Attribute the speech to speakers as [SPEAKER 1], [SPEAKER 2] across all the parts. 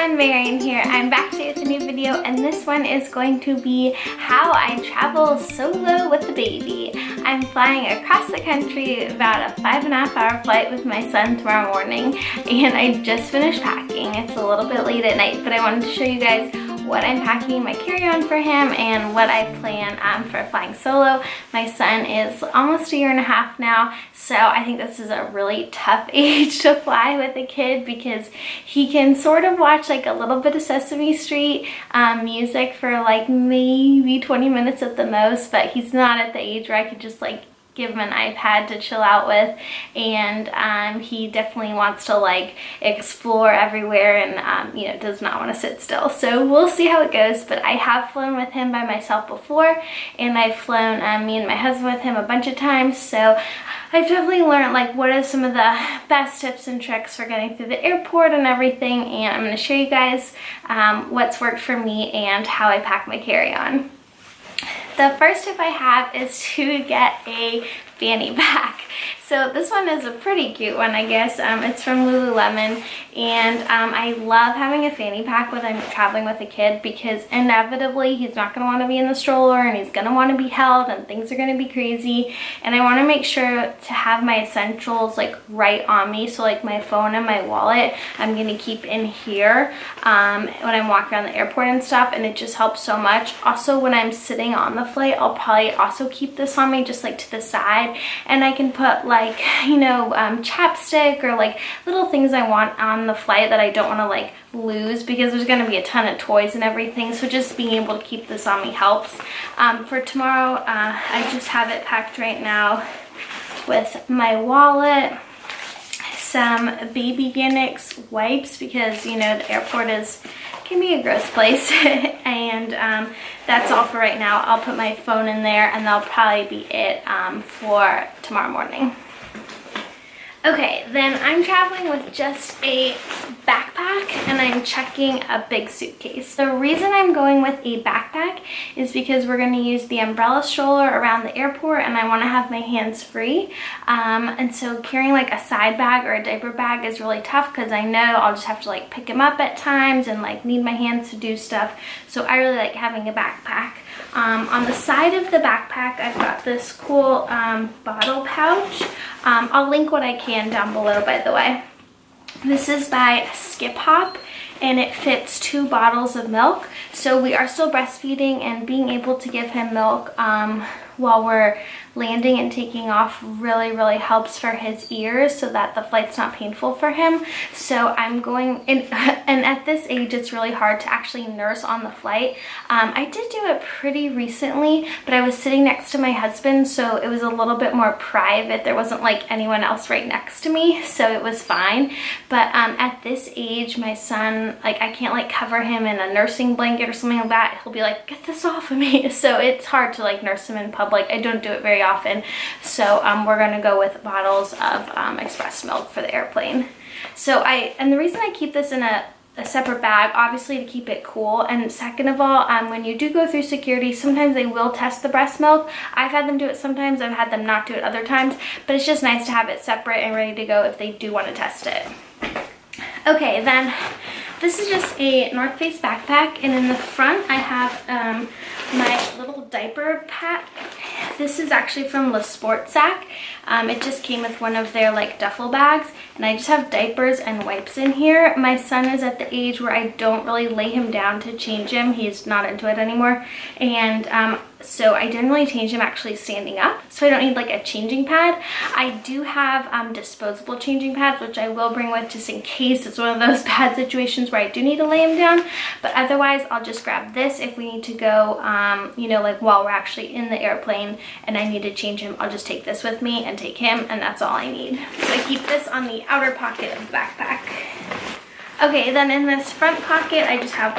[SPEAKER 1] everyone, Marian here. I'm back today with a new video, and this one is going to be how I travel solo with the baby. I'm flying across the country, about a 5.5 hour flight with my son tomorrow morning, and I just finished packing. It's a little bit late at night, but I wanted to show you guys what I'm packing in my carry-on for him and what I plan for flying solo. My son is almost 1.5 years now, so I think this is a really tough age to fly with a kid because he can sort of watch like a little bit of Sesame Street music for like maybe 20 minutes at the most, but he's not at the age where I could just like give him an iPad to chill out with, and he definitely wants to like explore everywhere and you know, does not want to sit still. So we'll see how it goes, but I have flown with him by myself before, and I've flown me and my husband with him a bunch of times, so I've definitely learned like what are some of the best tips and tricks for getting through the airport and everything, and I'm going to show you guys what's worked for me and how I pack my carry-on. The first tip I have is to get a fanny pack. So this one is a pretty cute one, I guess. It's from Lululemon, and I love having a fanny pack when I'm traveling with a kid because inevitably he's not going to want to be in the stroller and he's going to want to be held and things are going to be crazy, and I want to make sure to have my essentials like right on me. So like my phone and my wallet I'm going to keep in here when I'm walking around the airport and stuff, and it just helps so much. Also, when I'm sitting on the flight, I'll probably also keep this on me just like to the side, and I can put like, you know, chapstick or like little things I want on the flight that I don't want to like lose because there's going to be a ton of toys and everything, so just being able to keep this on me helps. For tomorrow, I just have it packed right now with my wallet, some Baby Gannix wipes because, you know, the airport can be a gross place, and that's all for right now. I'll put my phone in there, and that'll probably be it for tomorrow morning. Okay, then I'm traveling with just a backpack, and I'm checking a big suitcase. The reason I'm going with a backpack is because we're going to use the umbrella stroller around the airport, and I want to have my hands free. And so carrying like a side bag or a diaper bag is really tough because I know I'll just have to like pick him up at times and like need my hands to do stuff. So I really like having a backpack. On the side of the backpack, I've got this cool bottle pouch. I'll link what I can down below, by the way. This is by Skip Hop, and it fits 2 bottles of milk. So we are still breastfeeding, and being able to give him milk while we're landing and taking off really helps for his ears so that the flight's not painful for him. So I'm going in, and at this age it's really hard to actually nurse on the flight. I did do it pretty recently, but I was sitting next to my husband, so it was a little bit more private. There wasn't like anyone else right next to me, so it was fine. But at this age, my son, like I can't like cover him in a nursing blanket or something like that. He'll be like, get this off of me. So it's hard to like nurse him in public. I don't do it very often, so we're gonna go with bottles of express milk for the airplane. So and the reason I keep this in a separate bag, obviously to keep it cool, and second of all, when you do go through security, sometimes they will test the breast milk. I've had them do it sometimes, I've had them not do it other times, but it's just nice to have it separate and ready to go if they do want to test it. Okay, then this is just a NorthFace backpack, and in the front I have my little diaper pack. This is actually from Le Sport Sac. It just came with one of their like duffel bags, and I just have diapers and wipes in here. My son is at the age where I don't really lay him down to change him. He's not into it anymore, and so I generally change him actually standing up, so I don't need like a changing pad. I do have disposable changing pads, which I will bring with just in case it's one of those bad situations where I do need to lay him down, but otherwise I'll just grab this if we need to go, you know, like while we're actually in the airplane and I need to change him, I'll just take this with me and take him, and that's all I need. So I keep this on the outer pocket of the backpack. Okay, then in this front pocket I just have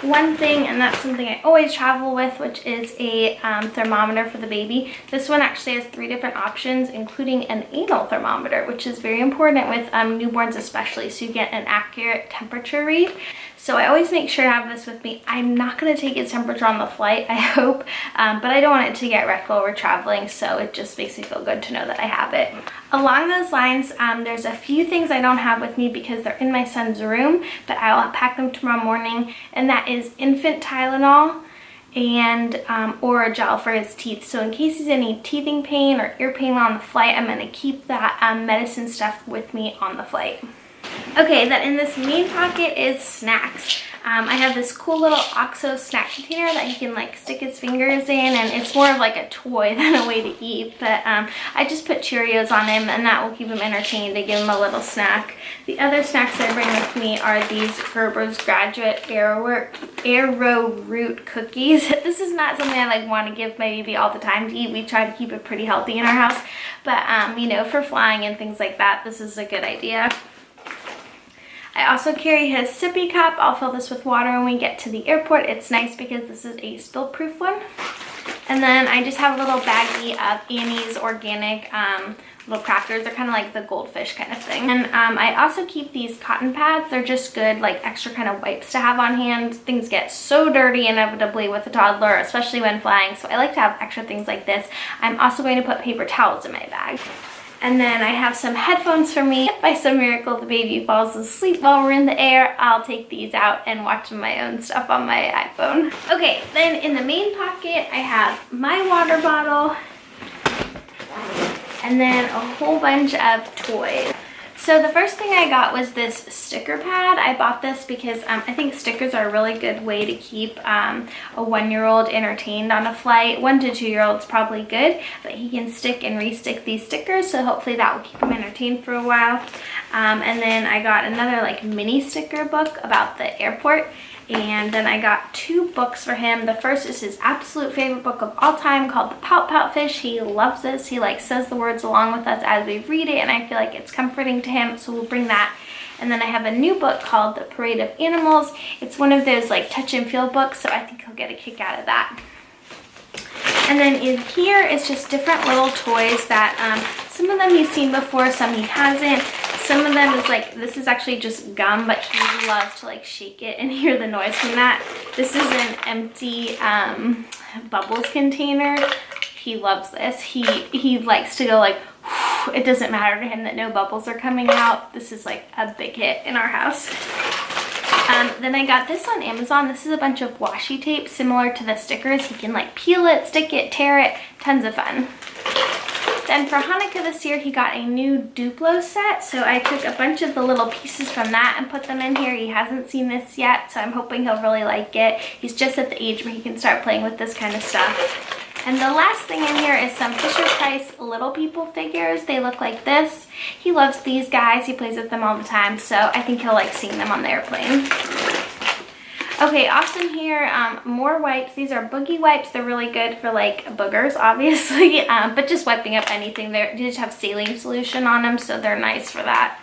[SPEAKER 1] one thing, and that's something I always travel with, which is a thermometer for the baby. This one actually has 3 different options, including an anal thermometer, which is very important with newborns especially, so you get an accurate temperature read. So I always make sure to have this with me. I'm not going to take its temperature on the flight, I hope, but I don't want it to get wrecked while we're traveling, so it just makes me feel good to know that I have it. Along those lines, there's a few things I don't have with me because they're in my son's room, but I'll pack them tomorrow morning, and that is infant Tylenol and or a gel for his teeth. So in case he's any teething pain or ear pain on the flight, I'm going to keep that medicine stuff with me on the flight. Okay, then in this main pocket is snacks. I have this cool little OXO snack container that he can like stick his fingers in, and it's more of like a toy than a way to eat, but I just put Cheerios on him, and that will keep him entertained to give him a little snack. The other snacks I bring with me are these Gerber's Graduate Arrowroot cookies. This is not something I like want to give my baby all the time to eat. We try to keep it pretty healthy in our house, but you know, for flying and things like that, this is a good idea. I also carry his Sippy Cup. I'll fill this with water when we get to the airport. It's nice because this is a spill-proof one. And then I just have a little baggie of Annie's organic little crackers. They're kind of like the goldfish kind of thing. And I also keep these cotton pads. They're just good, like extra kind of wipes to have on hand. Things get so dirty inevitably with a toddler, especially when flying. So I like to have extra things like this. I'm also going to put paper towels in my bag. And then I have some headphones for me. If by some miracle the baby falls asleep while we're in the air, I'll take these out and watch my own stuff on my iPhone. Okay, then in the main pocket, I have my water bottle and then a whole bunch of toys. So the first thing I got was this sticker pad. I bought this because I think stickers are a really good way to keep a 1-year-old entertained on a flight. 1 to 2-year-olds probably good, but he can stick and re-stick these stickers, so hopefully that will keep him entertained for a while. And then I got another like mini sticker book about the airport. And then I got 2 books for him. The first is his absolute favorite book of all time called The Pout Fish. He loves this. He like says the words along with us as we read it, and I feel like it's comforting to him, so we'll bring that. And then I have a new book called The Parade of Animals. It's one of those like touch and feel books, so I think he'll get a kick out of that. And then in here is just different little toys that some of them he's seen before, some he hasn't. Some of them is like, this is actually just gum, but he loves to like shake it and hear the noise from that. This is an empty bubbles container. He loves this. He likes to go like, whew. It doesn't matter to him that no bubbles are coming out. This is like a big hit in our house. Then I got this on Amazon. This is a bunch of washi tape similar to the stickers. He can like peel it, stick it, tear it. Tons of fun. Then for Hanukkah this year, he got a new Duplo set. So I took a bunch of the little pieces from that and put them in here. He hasn't seen this yet, so I'm hoping he'll really like it. He's just at the age where he can start playing with this kind of stuff. And the last thing in here is some Fisher-Price Little People figures. They look like this. He loves these guys. He plays with them all the time, so I think he'll like seeing them on the airplane. Okay, awesome here. More wipes. These are boogie wipes. They're really good for like boogers, obviously, but just wiping up anything. They just have saline solution on them, so they're nice for that.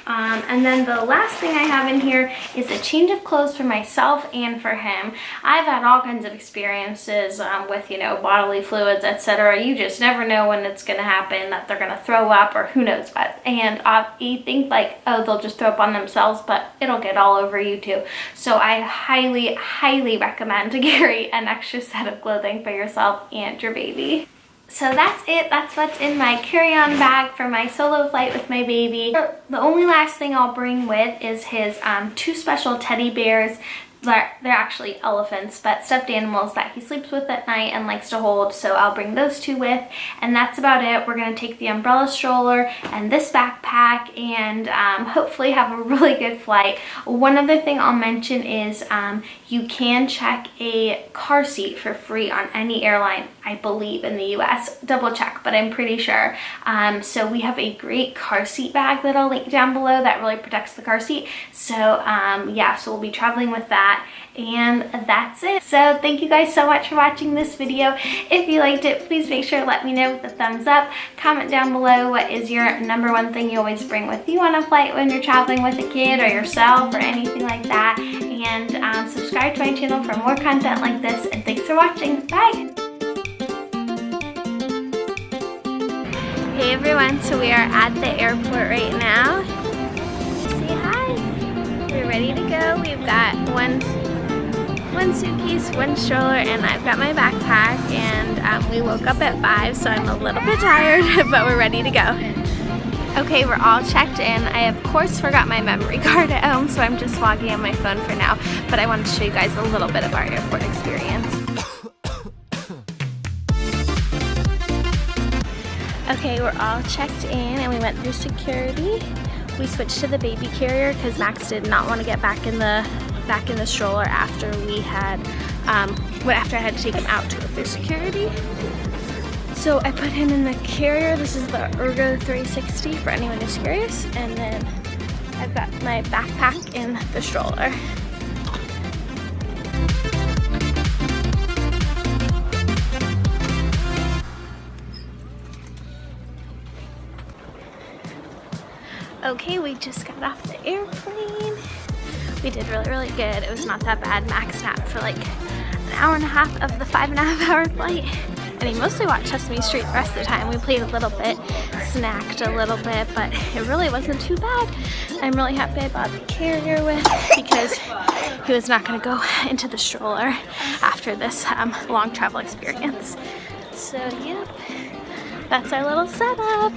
[SPEAKER 1] And then the last thing I have in here is a change of clothes for myself and for him. I've had all kinds of experiences with, you know, bodily fluids, etc. You just never know when it's going to happen, that they're going to throw up or who knows what. And you think like, oh, they'll just throw up on themselves, but it'll get all over you too. So I highly, highly recommend to carry an extra set of clothing for yourself and your baby. So that's it. That's what's in my carry-on bag for my solo flight with my baby. The only last thing I'll bring with is his 2 special teddy bears. They're actually elephants, but stuffed animals that he sleeps with at night and likes to hold, so I'll bring those 2 with, and that's about it. We're going to take the umbrella stroller and this backpack and hopefully have a really good flight. One other thing I'll mention is you can check a car seat for free on any airline, I believe, in the US. Double check, but I'm pretty sure. So we have a great car seat bag that I'll link down below that really protects the car seat. So yeah, so we'll be traveling with that. And that's it. So thank you guys so much for watching this video. If you liked it, please make sure to let me know with a thumbs up. Comment down below what is your #1 thing you always bring with you on a flight when you're traveling with a kid or yourself or anything like that. And subscribe to my channel for more content like this. And thanks for watching. Bye! Hey everyone, so we are at the airport right now. Say hi. We're ready to go. We've got one suitcase, one stroller, and I've got my backpack, and we woke up at 5, so I'm a little bit tired, but we're ready to go. Okay, we're all checked in. I of course forgot my memory card at home, so I'm just vlogging on my phone for now, but I wanted to show you guys a little bit of our airport experience. Okay, we're all checked in and we went through security. We switched to the baby carrier because Max did not want to get back in the stroller after we had after I had to take him out to go through security. So I put him in the carrier. This is the Ergo 360 for anyone who's curious. And then I've got my backpack in the stroller. Okay, we just got off the airplane. We did really good. It was not that bad. Max napped for like an hour and a half of the 5.5-hour flight. And he mostly watched Sesame Street the rest of the time. We played a little bit, snacked a little bit, but it really wasn't too bad. I'm really happy I bought the carrier with because he was not going to go into the stroller after this long travel experience. So yep, that's our little setup.